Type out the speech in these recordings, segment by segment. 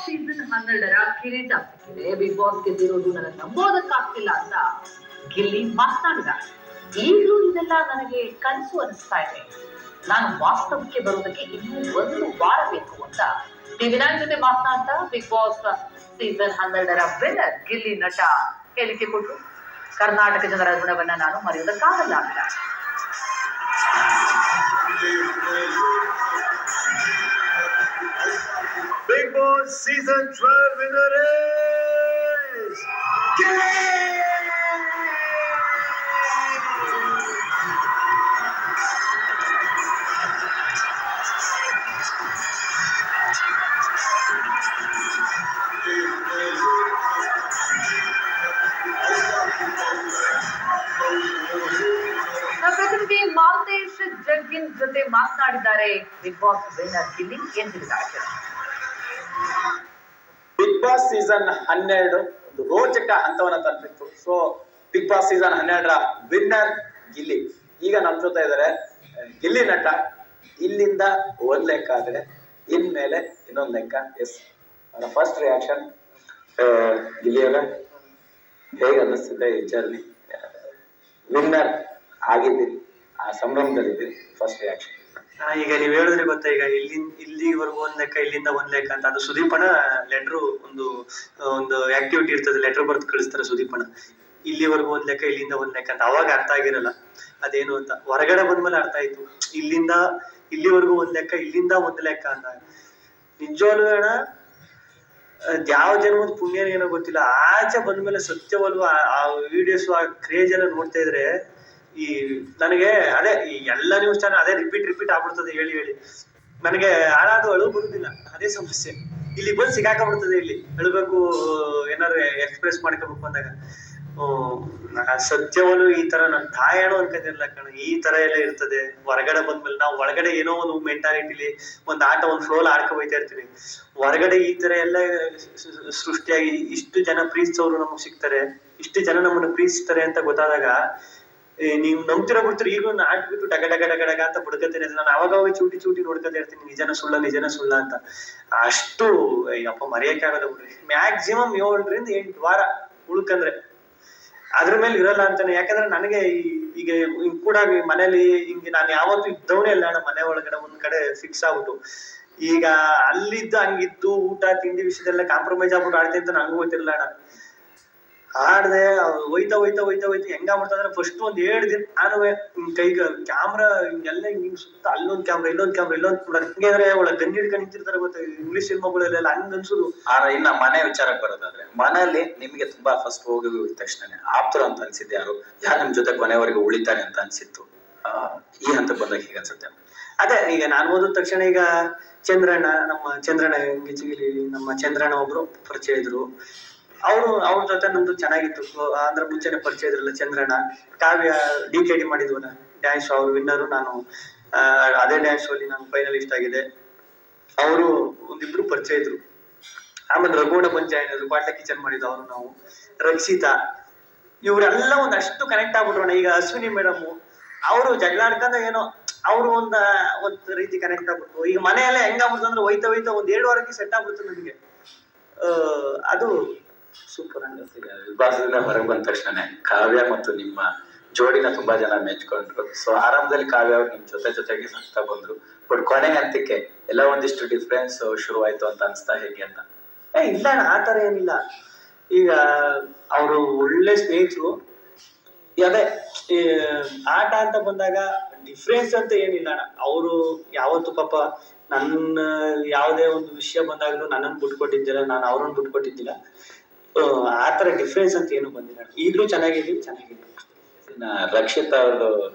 Season 12ರ ಕಿರೀಟ ಸಿಕ್ಕಿದೆ. Big boss ಗೆದ್ದಿರೋದು ನನಗೆ ನಂಬೋದಕ್ಕಾಗ್ತಿಲ್ಲ ಅಂತ ಗಿಲ್ಲಿ ಮಾತನಾಡಿದ. ಈಗಲೂ ಇದೆಲ್ಲ ನನಗೆ ಕನಸು ಅನಿಸ್ತಾ ಇದೆ. ನಾನು ವಾಸ್ತವಕ್ಕೆ ಬರೋದಕ್ಕೆ ಇನ್ನೂ 1 ವಾರ ಬೇಕು ಅಂತ ಟಿವಿ9 ಜೊತೆ ಮಾತನಾಡ್ತಾ ಬಿಗ್ ಬಾಸ್ ಸೀಸನ್ 12ರ ವಿನ್ನರ್ ಗಿಲ್ಲಿ ನಟ ಹೇಳಿಕೆ ಕೊಟ್ಟರು. ಕರ್ನಾಟಕ ಜನರ ಗುಣವನ್ನ ನಾನು ಮರೆಯೋದಕ್ಕಾಗಲ್ಲ ಅಂತ. Big Boss Season 12 winner is Gilly! ಪ್ರತಿನಿಧಿ ಮಾಲ್ತೇಶ್ ಜಗ್ಗಿನ್ ಜೊತೆ ಮಾತನಾಡಿದ್ದಾರೆ ಬಿಗ್ ಬಾಸ್ ವಿನ್ನರ್ ಗಿಲ್ಲಿ ಎಂದಿದ್ದಾರೆ. ಬಿಗ್ ಬಾಸ್ ಸೀಸನ್ 12 ಒಂದು ರೋಚಕ ಹಂತವನ್ನ ತಲುಪಿತ್ತು. ಸೊ ಬಿಗ್ ಬಾಸ್ ಸೀಸನ್ 12ರ ವಿನ್ನರ್ ಗಿಲ್ಲಿ. ಈಗ ನಮ್ ಜೊತೆ ಇದಾರೆ ಗಿಲ್ಲಿ ನಟ. ಇಲ್ಲಿಂದ ಒಂದ್ ಲೆಕ್ಕ ಆದ್ರೆ ಇನ್ಮೇಲೆ ಇನ್ನೊಂದ್ ಲೆಕ್ಕ. ಎಸ್, ಅವರ ಫಸ್ಟ್ ರಿಯಾಕ್ಷನ್. ಗಿಲ್ಲಿ ಅವರ ಹೇಗೆ ಅನ್ನಿಸ್ತಿದೆ ಈ ಜರ್ನಿ? ವಿನ್ನರ್ ಆಗಿದ್ದೀರಿ, ಆ ಸಂಭ್ರಮದಲ್ಲಿದ್ದೀರಿ, ಫಸ್ಟ್ ರಿಯಾಕ್ಷನ್. ಈಗ ನೀವ್ ಹೇಳಿದ್ರೆ ಗೊತ್ತಾ, ಈಗ ಇಲ್ಲಿವರೆಗೂ ಒಂದ್ ಲೆಕ್ಕ, ಇಲ್ಲಿಂದ ಒಂದ್ ಲೆಕ್ಕ ಅಂತ. ಅದು ಸುದೀಪಣ್ಣ ಲೆಟ್ರು ಒಂದು ಆಕ್ಟಿವಿಟಿ ಇರ್ತದೆ, ಲೆಟರ್ ಬರ್ದು ಕಳಿಸ್ತಾರೆ ಸುದೀಪಣ್ಣ. ಇಲ್ಲಿವರೆಗೂ ಒಂದ್ ಲೆಕ್ಕ, ಇಲ್ಲಿಂದ ಒಂದ್ ಲೆಕ್ಕ ಅಂತ. ಅವಾಗ ಅರ್ಥ ಆಗಿರಲ್ಲ ಅದೇನು ಅಂತ. ಹೊರಗಡೆ ಬಂದ್ಮೇಲೆ ಅರ್ಥ ಆಯ್ತು, ಇಲ್ಲಿವರೆಗೂ ಒಂದ್ ಲೆಕ್ಕ, ಇಲ್ಲಿಂದ ಒಂದ್ ಲೆಕ್ಕ ಅಂತ. ನಿಜವಾಗ್ಲೂ ಅಣ್ಣ, ಯಾವ ಜನ್ಮದ ಪುಣ್ಯ ಏನೋ ಗೊತ್ತಿಲ್ಲ, ಆಚೆ ಬಂದ್ಮೇಲೆ ಸತ್ಯವಲ್ವ ಆ ವಿಡಿಯೋಸ್, ಆ ಕ್ರೇಜ್ ಎಲ್ಲ ನೋಡ್ತಾ ಇದ್ರೆ ಈ ನನಗೆ ಅದೇ ಈ ಎಲ್ಲ ನ್ಯೂಸ್ ಚಾನಲ್ ಅದೇ ರಿಪೀಟ್ ಆಗ್ಬಿಡ್ತದೆ ಹೇಳಿ. ನನಗೆ ಯಾರಾದ್ರೂ ಅಳು ಬರುದಿಲ್ಲ, ಅದೇ ಸಮಸ್ಯೆ. ಇಲ್ಲಿ ಬಂದು ಸಿಗಾಕಬಿಡ್ತದೆ. ಇಲ್ಲಿ ಅಳ್ಬೇಕು, ಏನಾದ್ರು ಎಕ್ಸ್ಪ್ರೆಸ್ ಮಾಡ್ಕೋಬೇಕು ಅಂದಾಗ ಸತ್ಯವಲ್ಲೂ ಈ ತರ ನನ್ನ ತಾಯಣು ಅನ್ಕೊಂಡಿರ್ಲ ಕಣ. ಈ ತರ ಎಲ್ಲ ಇರ್ತದೆ ಹೊರಗಡೆ ಬಂದ್ಮೇಲೆ. ನಾವು ಒಳಗಡೆ ಏನೋ ಒಂದು ಮೆಂಟಾಲಿಟಿಲಿ ಒಂದು ಆಟ, ಒಂದು ಫ್ಲೋಲ್ ಆಡ್ಕೊ ಹೋಯ್ತಾ ಇರ್ತೀವಿ. ಹೊರಗಡೆ ಈ ತರ ಎಲ್ಲ ಸೃಷ್ಟಿಯಾಗಿ ಇಷ್ಟು ಜನ ಪ್ರೀತಿಸೋರು ನಮಗ್ ಸಿಗ್ತಾರೆ, ಇಷ್ಟು ಜನ ನಮ್ಮನ್ನ ಪ್ರೀತಿಸ್ತಾರೆ ಅಂತ ಗೊತ್ತಾದಾಗ ನೀವು ನಂಬ್ತಿರೋ ಬಿಡ್ತೀರಿ. ಈಗ ಆಟ್ಬಿಟ್ಟು ಡಗ ಅಂತ ಬುಡ್ಕತ್ತೇನೆ. ನಾನು ಅವಾಗ ಚೂಟಿ ನೋಡ್ಕೊತಾ ಇರ್ತೀನಿ, ನಿಜನ ಸುಳ್ಳ ಅಂತ. ಅಷ್ಟು ಅಪ್ಪ ಮರೆಯಕ್ಕೆ ಆಗಲ್ಲ ಬಿಡ್ರಿ. ಮ್ಯಾಕ್ಸಿಮಮ್ 7 ರಿಂದ 8 ವಾರ ಉಳ್ಕಂದ್ರೆ ಅದ್ರ ಮೇಲೆ ಇರಲ್ಲ ಅಂತಾನೆ. ಯಾಕಂದ್ರೆ ನನಗೆ ಈಗ ಕೂಡ ಮನೇಲಿ ಹಿಂಗೆ ನಾನು ಯಾವತ್ತೂ ಇದ್ದವನೇ ಇಲ್ಲ ಅಣ್ಣ. ಮನೆ ಒಳಗಡೆ ಒಂದ್ ಕಡೆ ಫಿಕ್ಸ್ ಆಗ್ಬಿಟ್ಟು, ಈಗ ಅಲ್ಲಿದ್ದು ಹಂಗಿದ್ದು ಊಟ ತಿಂಡಿ ವಿಷಯದೆಲ್ಲ ಕಾಂಪ್ರಮೈಸ್ ಆಗ್ಬಿಟ್ಟು ಆಡ್ತೀನಿ ಅಂತ ನಂಗೂ ಗೊತ್ತಿರಲ್ಲ ಅಣ್ಣ. ಆಡ್ದೆ ಹೋಯ್ತಾ ಹೆಂಗಾಗ್ಬಿಡ್ತಂದ್ರೆ ಫಸ್ಟ್ ಒಂದ್ 7 ದಿನ ನಾನು ಕೈಗ ಕ್ಯಾಮ್ರಾ ಹಿಂಗೆಲ್ಲ ಹಿಂಗ್ ಸುತ್ತ, ಅಲ್ಲೊಂದ್ ಕ್ಯಾಮ್ರಾ ಇಲ್ಲೊಂದ್ ಹಿಂಗೆ ಅಂದ್ರೆ ಒಳಗೆ ಗನ್ ಹಿಡ್ಕೊಂಡು ನಿಂತಿರ್ತಾರೆ ಗೊತ್ತಾ, ಇಂಗ್ಲಿಷ್ ಸಿನಿಮಾಗಳೆಲ್ಲ ಹಂಗ್ ಅನ್ಸುದು. ಇನ್ನ ಮನೆ ವಿಚಾರಕ್ಕೆ ಬರೋದಾದ್ರೆ, ಮನೆಯಲ್ಲಿ ನಿಮ್ಗೆ ತುಂಬಾ ಫಸ್ಟ್ ಹೋಗಿ ತಕ್ಷಣ ಆಪ್ತರು ಅಂತ ಅನ್ಸಿದ್ದೆ ಯಾರು ನಿಮ್ ಜೊತೆ ಕೊನೆವರೆಗೆ ಉಳಿತಾರೆ ಅಂತ ಅನ್ಸಿತ್ತು? ಈ ಹಂತಕ್ಕೆ ಬಂದಾಗ ಹೇಗೆ ಅನ್ಸುತ್ತೆ? ಅದೇ ಈಗ ನಾನು ಓದಿದ ತಕ್ಷಣ ಈಗ ನಮ್ಮ ಚಂದ್ರಣ್ಣ ಗಿಚ್ಚಿಗಿಲಿ, ನಮ್ಮ ಚಂದ್ರಣ್ಣ ಒಬ್ರು ಪರಿಚಯ ಇದ್ರು. ಅವ್ರ ಜೊತೆ ನಮ್ದು ಚೆನ್ನಾಗಿತ್ತು. ಅಂದ್ರೆ ಮುಂಚೆನೆ ಪರಿಚಯ ಇದ್ರಲ್ಲ ಚಂದ್ರಣ್ಣ. ಕಾವ್ಯ DKD ಮಾಡಿದ್ವಲ್ಲ ಡ್ಯಾನ್ಸ್, ಅವ್ರು ವಿನ್ನರು. ನಾನು ಅದೇ ಡ್ಯಾನ್ಸ್ ಅಲ್ಲಿ ನಾನು ಫೈನಲಿಸ್ಟ್ ಆಗಿದೆ. ಅವರು ಒಂದಿಬ್ರು ಪರಿಚಯ ಇದ್ರು. ಆಮೇಲೆ ರಘುವಣ ಪಂಚಾಯತ್ ಕ್ವಾಟ್ಲೆ ಕಿಚನ್ ಮಾಡಿದ್ದು ಅವರು, ನಾವು ರಕ್ಷಿತಾ, ಇವರೆಲ್ಲ ಒಂದಷ್ಟು ಕನೆಕ್ಟ್ ಆಗ್ಬಿಟ್ರೋಣ. ಈಗ ಅಶ್ವಿನಿ ಮೇಡಮ್ ಅವರು ಜಗಳಾಡ್ಕೊಂಡ ಏನೋ ಅವರು ಒಂದ್ ರೀತಿ ಕನೆಕ್ಟ್ ಆಗ್ಬಿಟ್ಟು, ಈಗ ಮನೆಯಲ್ಲೇ ಹೆಂಗಾಗ್ಬಿಡ್ತು ಅಂದ್ರೆ ಹೋಯ್ತಾ ಒಂದ್ 2 ವಾರಕ್ಕೆ ಸೆಟ್ ಆಗ್ಬಿಡ್ತು ನನಗೆ. ಅದು ಸೂಪರ್ ಅನ್ನಿಸ್ತಿದೆ. ವಿಭಾಗದಿಂದ ಹೊರಗೆ ಬಂದ ತಕ್ಷಣ ಕಾವ್ಯ ಮತ್ತು ನಿಮ್ಮ ಜೋಡಿನ ತುಂಬಾ ಜನ ಮೆಚ್ಕೊಂಡ್ರು. ಸೊ ಆರಂಭದಲ್ಲಿ ಕಾವ್ಯ ಅವ್ರು ನಿಮ್ ಜೊತೆಗೆ ಸಾಕ್ತಾ ಬಂದ್ರು. ಬಟ್ ಕೊನೆ ಹಂತಕ್ಕೆ ಎಲ್ಲ ಒಂದಿಷ್ಟು ಡಿಫ್ರೆನ್ಸ್ ಶುರುವಾಯ್ತು ಅಂತ ಅನ್ಸ್ತಾ ಹೇಗೆ ಅಂತ? ಇಲ್ಲ ಅಣ್ಣ, ಆತರ ಏನಿಲ್ಲ. ಈಗ ಅವರು ಒಳ್ಳೆ ಸ್ನೇಹಿತರು. ಅದೇ ಆಟ ಅಂತ ಬಂದಾಗ ಡಿಫ್ರೆನ್ಸ್ ಅಂತ ಏನಿಲ್ಲ ಅಣ್ಣ. ಅವರು ಯಾವತ್ತು ಪಾಪ ನನ್ನ ಯಾವುದೇ ಒಂದು ವಿಷಯ ಬಂದಾಗ್ಲೂ ನನ್ನನ್ನು ಬಿಟ್ಕೊಟ್ಟಿದ್ದಿಲ್ಲ, ನಾನು ಅವ್ರನ್ನ ಬಿಟ್ಕೊಟ್ಟಿದ್ದಿಲ್ಲ. ಆತರ ಡಿಫ್ರೆನ್ಸ್ ಅಂತ ಏನು ಬಂದಿಲ್ಲ. ಈಗ್ಲೂ ಚೆನ್ನಾಗಿದ್ದೀವಿ. ರಕ್ಷಿತಾ ಅವರು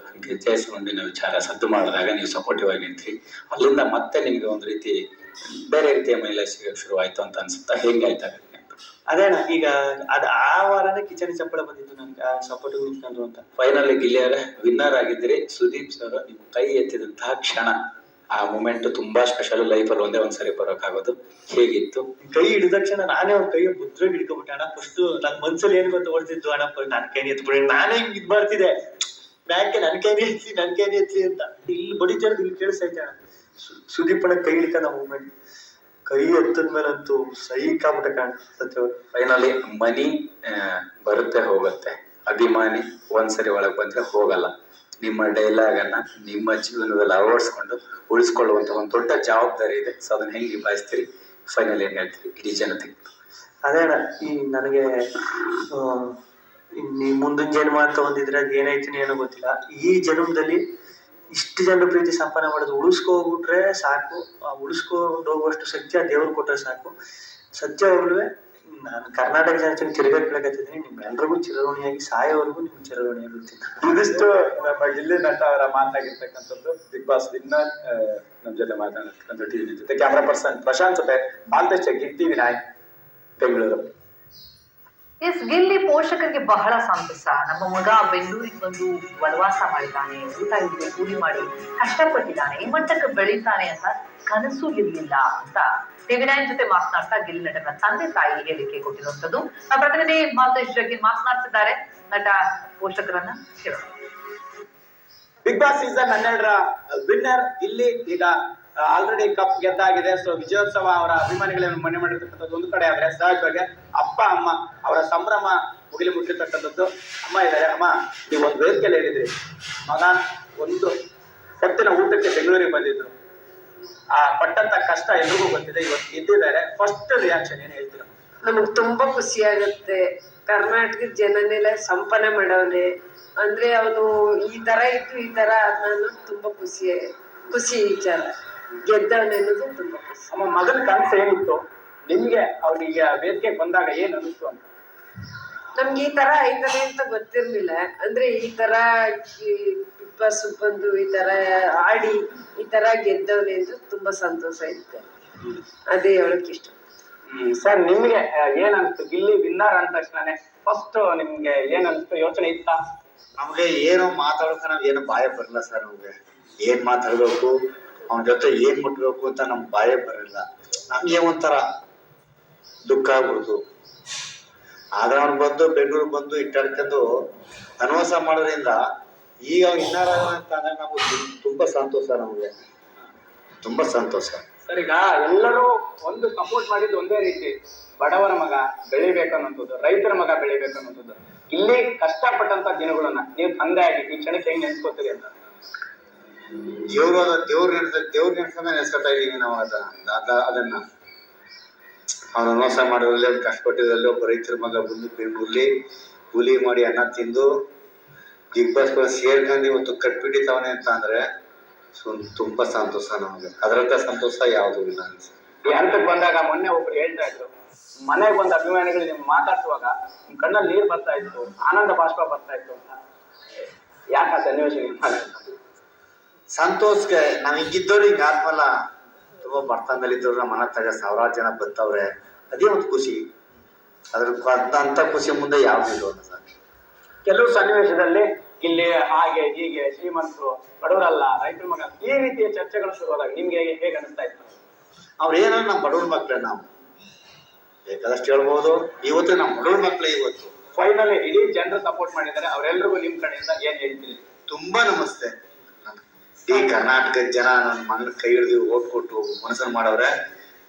ಗೆಜ್ಜೆಸ್ಕೊಂಡಿನ ವಿಚಾರ ಸದ್ದು ಮಾಡಿದಾಗ ನೀವು ಸಪೋರ್ಟಿವ್ ಆಗಿ ನಿಂತ್ರಿ. ಅಲ್ಲಿಂದ ಮತ್ತೆ ನಿಮ್ಗೆ ಒಂದ್ ರೀತಿ ಬೇರೆ ರೀತಿಯ ಮಹಿಳೆ ಸಿಗಕ್ಕೆ ಶುರು ಆಯ್ತು ಅಂತ ಅನ್ಸುತ್ತಾ? ಹೆಂಗಾಯ್ತಾಗ? ಅದೇಣ್ಣ, ಈಗ ಆ ವಾರನೇ ಕಿಚನ್ ಚಪ್ಪಳ ಬಂದಿತ್ತು ನನ್ಗೆ ಸಪೋರ್ಟಿವ್ ನಿಂತ್ಕೊಂಡ್ರು ಅಂತ. ಫೈನಲಿ ಗಿಲ್ಲಿಯವರೇ ವಿನ್ನರ್ ಆಗಿದ್ದೀರಿ. ಸುದೀಪ್ ಸರ್ ನಿಮ್ ಕೈ ಎತ್ತಿದಂತಹ ಕ್ಷಣ, ಆ ಮೂಮೆಂಟ್ ತುಂಬಾ ಸ್ಪೆಷಲ್. ಲೈಫಲ್ಲಿ ಒಂದೇ ಒಂದ್ಸರಿ ಬರೋಕ್ಕಾಗೋದು. ಹೇಗಿತ್ತು? ಕೈ ಹಿಡಿದ ತಕ್ಷಣ ನಾನೇ ಅವ್ರ ಕೈಯ ಮುದ್ರೆ ಹಿಡ್ಕೊಬಿಟ್ಟೆ ಅಣ್ಣ. ಫಸ್ಟ್ ನನ್ ಮನ್ಸಲ್ಲಿ ಏನ್ ಗೊತ್ತ ಓಡ್ತಿದ್ದು, ಅಣ್ಣ ನನ್ ಕೈನಿ ಎತ್ಬಿಡಿ, ನಾನೇ ಇದ್ ಮಾಡ್ತಿದ್ದೆ ಬ್ಯಾಕೆ, ನನ್ ಕೈನಿ ಎತ್ತಿ ಅಂತ. ಇಲ್ಲಿ ಬಡಿತಾ ಇರೋದು ಇಲ್ಲಿ ಕೇಳಿಸ್ತೈತೆ ಅಣ್ಣ. ಸುದೀಪ್ ಅಣ್ಣ ಕೈ ಹಿಡ್ಕೊಂಡ ಮೂಮೆಂಟ್ ಕೈ ಎತ್ತದ ಮೇಲಂತೂ ಸೈಕಾಬಿಟ್ಟೆ ಕಾಣಿಸ್ತತೆ ಅವ್ರು. ಫೈನಲಿ ಮನಿ ಬರುತ್ತೆ ಹೋಗುತ್ತೆ, ಅಭಿಮಾನಿ ಒಂದ್ಸರಿ ಒಳಗೆ ಬಂದ್ರೆ ಹೋಗಲ್ಲ. ನಿಮ್ಮ ಡೈಲಾಗ್ ಅನ್ನ ನಿಮ್ಮ ಜೀವನದಲ್ಲಿ ಅಳವಡಿಸ್ಕೊಂಡು ಉಳಿಸ್ಕೊಳ್ಳುವಂತ ಒಂದು ದೊಡ್ಡ ಜವಾಬ್ದಾರಿ ಇದೆ. ಸೊ ಅದನ್ನ ಹೆಂಗೆ ನಿಭಾಯಿಸ್ತೀರಿ? ಫೈನಲ್ ಏನ್ ಹೇಳ್ತೀರಿ ಇಡೀ ಜನತೆಗೆ? ಅದೇ ಅಣ್ಣ, ಈ ನನಗೆ ನೀ ಮುಂದಿನ ಜನ್ಮ ಅಂತ ಒಂದಿದ್ರೆ ಅದ್ ಏನಾಯ್ತೀನಿ ಏನೋ ಗೊತ್ತಿಲ್ಲ. ಈ ಜನ್ಮದಲ್ಲಿ ಇಷ್ಟು ಜನರ ಪ್ರೀತಿ ಸಂಪಾದನೆ ಮಾಡೋದು ಉಳಿಸ್ಕೋಗ್ಬಿಟ್ರೆ ಸಾಕು. ಉಳಿಸ್ಕೊಂಡು ಹೋಗುವಷ್ಟು ಶಕ್ತಿ ಆ ದೇವ್ರು ಕೊಟ್ರೆ ಸಾಕು. ಸತ್ಯವಾಗ್ಲೂ ನಾನು ಕರ್ನಾಟಕ ಜನತೆಗೆ ತಿರುಗತ್ತಿದ್ದೀನಿ. ನಿಮ್ಮೆಲ್ರಿಗೂ ಚಿರಋಣಿಯಾಗಿ ಸಾಯೋವರೆಗೂ ನಿಮ್ ಚಿರಋಣಿಯಾಗಿರ್ತೀನಿ. ಇದಿಷ್ಟು ನಮ್ಮ ಗಿಲ್ಲಿ ನಟ ಅವರ ಮಾತಾಗಿರ್ತಕ್ಕಂಥದ್ದು. ಬಿಗ್ ಬಾಸ್ ವಿನ್ನರ್ ನಮ್ಮ ಜೊತೆ ಮಾತಾಡ್ತಕ್ಕಂಥ ಟಿವಿ ಜೊತೆ ಕ್ಯಾಮ್ರಾ ಪರ್ಸನ್ ಪ್ರಶಾಂತ್ ಜೊತೆ ಮಾಲ್ತೇಶ್ ಗಿಟ್ಟಿ ವಿನಾಯಕ್, ಬೆಂಗಳೂರು. ಎಸ್, ಗಿಲ್ಲಿ ಪೋಷಕರಿಗೆ ಬಹಳ ಸಂತಸ. ನಮ್ಮ ಮಗ ಬೆಂಗಳೂರಿಗೆ ಬಂದು ವನವಾಸ ಮಾಡಿದ್ದಾನೆ, ಊಟ ಇಲ್ಲದೆ ಕೂಲಿ ಮಾಡಿ ಕಷ್ಟಪಟ್ಟಿದ್ದಾನೆ, ಈ ಮಟ್ಟಕ್ಕೆ ಬೆಳೀತಾನೆ ಅಂತ ಕನಸು ಇರ್ಲಿಲ್ಲ ಅಂತ ಟಿವಿ9 ಜೊತೆ ಮಾತನಾಡ್ತಾ ಗಿಲ್ಲಿ ನಟನ ತಂದೆ ತಾಯಿ ಹೇಳಿಕೆ ಕೊಟ್ಟಿರುವಂತದ್ದು. ನಮ್ಮ ಪ್ರತಿನಿಧಿ ಮಾಲ್ತೇಶ್ ಜಗ್ಗಿ ಮಾತನಾಡ್ತಿದ್ದಾರೆ. ನಟ ಪೋಷಕರನ್ನ ಕೇಳೋಣ. ಬಿಗ್ ಬಾಸ್ ಸೀಸನ್ 12ರ ವಿನ್ನರ್ ಗಿಲ್ಲಿ ಈಗ ಆಲ್ರೆಡಿ ಕಪ್ ಗೆದ್ದಾಗಿದೆ. ಸೊ ವಿಜಯೋತ್ಸವ ಅವರ ಅಭಿಮಾನಿಗಳನ್ನು ಮನೆ ಮಾಡಿರ್ತಕ್ಕಂಥದ್ದು ಒಂದು ಕಡೆ ಆದ್ರೆ, ಸಹಜವಾಗಿ ಅಪ್ಪ ಅಮ್ಮ ಅವರ ಸಂಭ್ರಮ ಮುಗಿಲಿ ಮುಟ್ಟಿರ್ತಕ್ಕಂಥದ್ದು. ಅಮ್ಮ ಇದ್ದಾರೆ. ಅಮ್ಮ, ನೀವು ಒಂದು ವೇದಿಕೆಯಲ್ಲಿ ಹೇಳಿದ್ರಿ ಮಗ ಒಂದು ಹೊತ್ತಿನ ಊಟಕ್ಕೆ ಬೆಂಗಳೂರಿಗೆ ಬಂದಿದ್ರು, ಆ ಪಟ್ಟಂತ ಕಷ್ಟ ಎಲ್ರಿಗೂ ಗೊತ್ತಿದೆ, ಇವತ್ತು ಗೆದ್ದಿದ್ದಾರೆ. ಫಸ್ಟ್ ರಿಯಾಕ್ಷನ್ ಏನ್ ಹೇಳ್ತೀರಾ? ನಮಗ್ ತುಂಬಾ ಖುಷಿ ಆಗುತ್ತೆ. ಕರ್ನಾಟಕದ ಜನನೆಲ್ಲ ಸಂಪನ್ನ ಮಾಡವನೆ ಅಂದ್ರೆ ಅವನು ಈ ತರ ಇತ್ತು, ಈ ತರ ನಾನು ತುಂಬಾ ಖುಷಿ ವಿಚಾರ. ಗೆದ್ದವನೆ ಅನ್ನೋದು ತುಂಬಾ ಖುಷಿ. ನಮ್ಮ ಮಗನ ಕನಸು ಏನಿತ್ತು ನಿಮ್ಗೆ, ಅವ್ರಿಗೆ ವೇದಿಕೆ ಬಂದಾಗ ಏನ್ ಅನಿಸ್ತು ಅಂತ? ನಮ್ಗೆ ಈ ತರ ಐತದೆ ಅಂತ ಗೊತ್ತಿರ್ಲಿಲ್ಲ. ಅಂದ್ರೆ ಈ ತರ ಬಿಗ್ ಬಾಸ್ ಬಂದು ಈ ತರ ಆಡಿ ಈ ತರ ಗೆದ್ದವನೆ ಅಂತ ತುಂಬಾ ಸಂತೋಷ ಇತ್ತು. ಅದೇ ಹೇಳಕ್ ಇಷ್ಟ. ಸರ್, ನಿಮ್ಗೆ ಏನ್ ಅನ್ಸ್ತು ಗಿಲ್ಲಿ ವಿನ್ನರ್ ಅಂದ ತಕ್ಷಣ? ಫಸ್ಟ್ ನಿಮ್ಗೆ ಏನ್ ಅನ್ಸ್ತು? ಯೋಚನೆ ಇತ್ತ? ನಮ್ಗೆ ಏನೋ ಮಾತಾಡೋಕೆ ನಾವ್ ಏನು ಬಾಯ ಬರಲ್ಲ ಸರ್. ನಮ್ಗೆ ಏನ್ ಮಾತಾಡ್ಬೇಕು, ಅವನ ಜೊತೆ ಏನ್ ಮುಟ್ಬೇಕು ಅಂತ ನಮ್ ಬಾಯ ಬರಲ್ಲ. ನಮ್ಗೆ ಒಂಥರ ದುಃಖ ಆಗ್ಬಿಡ್ತು. ಆದ್ರೆ ಅವ್ನು ಬಂದು ಬೆಂಗಳೂರು ಬಂದು ಇಟ್ಟಾಡ್ಕೊಂಡು ವನವಾಸ ಮಾಡೋದ್ರಿಂದ ಈಗ ಇನ್ನಾರ ಅಂತ ಅಂದ್ರೆ ನಮ್ಗೆ ತುಂಬಾ ಸಂತೋಷ. ನಮ್ಗೆ ತುಂಬಾ ಸಂತೋಷ. ಸರ್, ಈಗ ಎಲ್ಲರೂ ಒಂದು ಸಪೋರ್ಟ್ ಮಾಡಿದ್ದು ಒಂದೇ ರೀತಿ, ಬಡವರ ಮಗ ಬೆಳಿಬೇಕನ್ನೋದು, ರೈತರ ಮಗ ಬೆಳಿಬೇಕನ್ನೋದು. ಇಲ್ಲಿ ಕಷ್ಟಪಟ್ಟಂತ ದಿನಗಳನ್ನ ನೀವು ತಂದೆ ಆಗಿ ಈ ಕ್ಷಣಕ್ಕೆ ಹೆಂಗ್ ನೆನ್ಸ್ಕೋತೀರಿ ಅಂತ? ದೇವ್ರ ನೆನ್ಸನ್ನ ನೆನ್ಸ್ಕೊತಾ ಇದೀವಿ ನಾವು. ಅದನ್ನ ಅವ್ನು ವನವಾಸ ಮಾಡೋದ್ರಲ್ಲಿ, ಅವ್ನು ಕಷ್ಟಪಟ್ಟಿದ್ರಲ್ಲಿ, ಒಬ್ಬ ರೈತರ ಮಗ ಬಂದು ಬೆಂಗಳೂರಲ್ಲಿ ಕೂಲಿ ಮಾಡಿ ಅನ್ನ ತಿಂದು ಬಿಗ್ ಬಾಸ್ ಸೇರ್ಕೊಂಡು ಇವತ್ತು ಕಟ್ಬಿಟ್ಟಿತ್ತವನೆ ಅಂತ ಅಂದ್ರೆ ತುಂಬಾ ಸಂತೋಷ ನಮ್ಗೆ. ಅದರಂತ ಸಂತೋಷ ಯಾವ್ದು ಇಲ್ಲ ಅನ್ಸ. ಈ ಹಂತಕ್ಕೆ ಬಂದಾಗ ಮೊನ್ನೆ ಒಬ್ರು ಹೇಳ್ತಾ ಇದ್ರು, ಮನೆಗೆ ಬಂದ ಅಭಿಮಾನಿಗಳು ನಿಮ್ ಮಾತಾಡ್ಸುವಾಗ ನಿಮ್ ಕಣ್ಣಲ್ಲಿ ನೀರ್ ಬರ್ತಾ ಇತ್ತು, ಆನಂದ ಬಾಷ್ಪ ಬರ್ತಾ ಇತ್ತು ಅಂತ. ಯಾಕ ಸನ್ನಿವೇಶ? ಸಂತೋಷಕ್ಕೆ ನಾವ್ ಹಿಂಗಿದ್ದವ್ರು ಹಿಂಗ ಆದ್ಮಲ್ಲ ತುಂಬಾ ಬಡತನದಲ್ಲಿ ಇದ್ದವ್ರು ನಮ್ಮ ಮನ ತಗ ಸಾವಿರಾರು ಜನ ಬರ್ತವ್ರೆ. ಅದೇ ಒಂದು ಖುಷಿ. ಅಂತ ಖುಷಿ ಮುಂದೆ ಯಾವ್ದು ಸರ್. ಕೆಲವು ಸನ್ನಿವೇಶದಲ್ಲಿ ಇಲ್ಲಿ ಹಾಗೆ ಹೀಗೆ ಶ್ರೀಮಂತರು ಬಡವರಲ್ಲ ರೈತರ ಮಗ ಈ ರೀತಿಯ ಚರ್ಚೆಗಳು ಶುರುವಾದಾಗ ನಿಮ್ಗೆ ಹೇಗೆ ಅನಿಸ್ತಾ ಇತ್ತು? ಅವ್ರೇನೋ ನಮ್ಮ ಬಡವ್ರ ಮಕ್ಳೇ, ನಾವು ಬೇಕಾದಷ್ಟು ಹೇಳ್ಬೋದು. ಇವತ್ತು ನಮ್ಮ ಬಡವ್ರ ಮಕ್ಳೇ. ಇವತ್ತು ಫೈನಲಿ ಇಡೀ ಜನರು ಸಪೋರ್ಟ್ ಮಾಡಿದ್ದಾರೆ. ಅವರೆಲ್ಲರಿಗೂ ನಿಮ್ ಕಡೆಯಿಂದ ಏನ್ ಹೇಳ್ತೀರಿ? ತುಂಬಾ ನಮಸ್ತೆ. ಈ ಕರ್ನಾಟಕದ ಜನ ನನ್ನ ಮಗನ ಕೈ ಹಿಡಿದು ಓಟ್ ಕೊಟ್ಟು ಮನಸ್ಸನ್ನು ಮಾಡವ್ರೆ.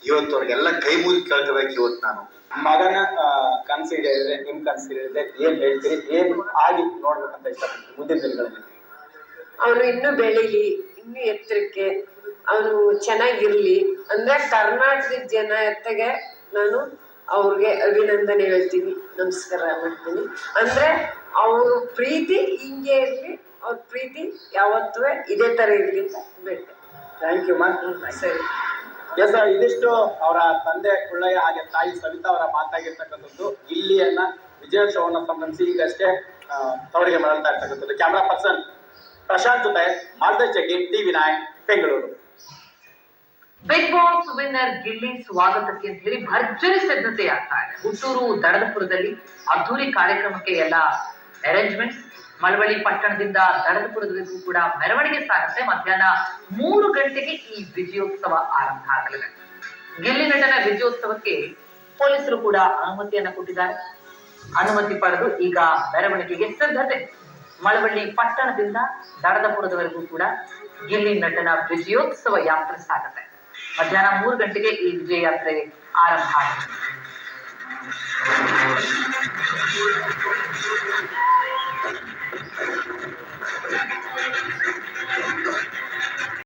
ಇವತ್ತು ಅವ್ರಿಗೆಲ್ಲ ಕೈ ಮುಗಿ ಕೇಳ್ಕೋಬೇಕು. ಇವತ್ತು ನಾನು ಮಗನ ಕನ್ಸಿಡಿದ್ರೆ ನಿಮ್ ಕನ್ಸಿಡಿದ್ರೆ ಏನ್ ಹೇಳ್ತೀರಿ? ಏನ್ ಆಗಿ ನೋಡ್ಬೇಕಂತ ಇಷ್ಟಪಡ್ತೀರಿ ಮುಂದಿನ ದಿನಗಳಲ್ಲಿ? ಅವನು ಇನ್ನೂ ಬೆಳೀಲಿ, ಇನ್ನೂ ಎತ್ತರಕ್ಕೆ ಅವನು ಚೆನ್ನಾಗಿರ್ಲಿ ಅಂದ್ರೆ ಕರ್ನಾಟಕದ ಜನ ಎತ್ತಗೆ ನಾನು ಅವ್ರಿಗೆ ಅಭಿನಂದನೆ ಹೇಳ್ತೀನಿ, ನಮಸ್ಕಾರ ಮಾಡ್ತೀನಿ. ಅಂದ್ರೆ ಅವ್ರ ಪ್ರೀತಿ ಹಿಂಗೆ ಇರ್ಲಿ, ಅವ್ರ ಪ್ರೀತಿ ಯಾವತ್ತೂ ಇದೇ ತರ ಇರ್ಲಿ ಅಂತ ಬೇಡ. Thank you ma'am. ಸರಿ. ಎಸ್, ಇದಿಷ್ಟು ಅವರ ತಂದೆ ಕುಳ್ಳಯ್ಯ ಹಾಗೆ ತಾಯಿ ಸವಿತಾ ಅವರ ಮಾತಾಗಿರ್ತಕ್ಕಂಥದ್ದು. ಇಲ್ಲಿಯನ್ನ ವಿಜಯೋತ್ಸವವನ್ನು ಸಂಬಂಧಿಸಿ ಈಗಷ್ಟೇ ತವರಿಗೆ ಮರಳ್ತಾ ಇರ್ತಕ್ಕಂಥದ್ದು. ಕ್ಯಾಮ್ರಾ ಪರ್ಸನ್ ಪ್ರಶಾಂತ್ ಜೊತೆ Maltesh Jaggi, TV nine Bengaluru. Bigg Boss winner Gilli ಸ್ವಾಗತಕ್ಕೆ ಅಂತ ಹೇಳಿ ಭರ್ಜರಿ ಸಿದ್ಧತೆ ಆಗ್ತಾ ಇದೆ. ಹುಟ್ಟೂರು ದಡದಪುರದಲ್ಲಿ ಅದ್ದೂರಿ ಕಾರ್ಯಕ್ರಮಕ್ಕೆ ಎಲ್ಲ ಅರೇಂಜ್ಮೆಂಟ್ಸ್. ಮಳವಳ್ಳಿ ಪಟ್ಟಣದಿಂದ ದಡದಪುರದವರೆಗೂ ಕೂಡ ಮೆರವಣಿಗೆ ಸಾಗುತ್ತೆ. ಮಧ್ಯಾಹ್ನ 3 ಗಂಟೆಗೆ ಈ ವಿಜಯೋತ್ಸವ ಆರಂಭ ಆಗಲಿದೆ. ಗಿಲ್ಲಿ ನಟನ ವಿಜಯೋತ್ಸವಕ್ಕೆ ಪೊಲೀಸರು ಕೂಡ ಅನುಮತಿಯನ್ನ ಕೊಟ್ಟಿದ್ದಾರೆ. ಅನುಮತಿ ಪಡೆದು ಈಗ ಮೆರವಣಿಗೆಗೆ ಸಿದ್ಧತೆ. ಮಳವಳ್ಳಿ ಪಟ್ಟಣದಿಂದ ದಡದಪುರದವರೆಗೂ ಕೂಡ ಗಿಲ್ಲಿ ನಟನ ವಿಜಯೋತ್ಸವ ಯಾತ್ರೆ ಸಾಗುತ್ತೆ. ಮಧ್ಯಾಹ್ನ 3 ಗಂಟೆಗೆ ಈ ವಿಜಯ ಯಾತ್ರೆ ಆರಂಭ ಆಗಿದೆ.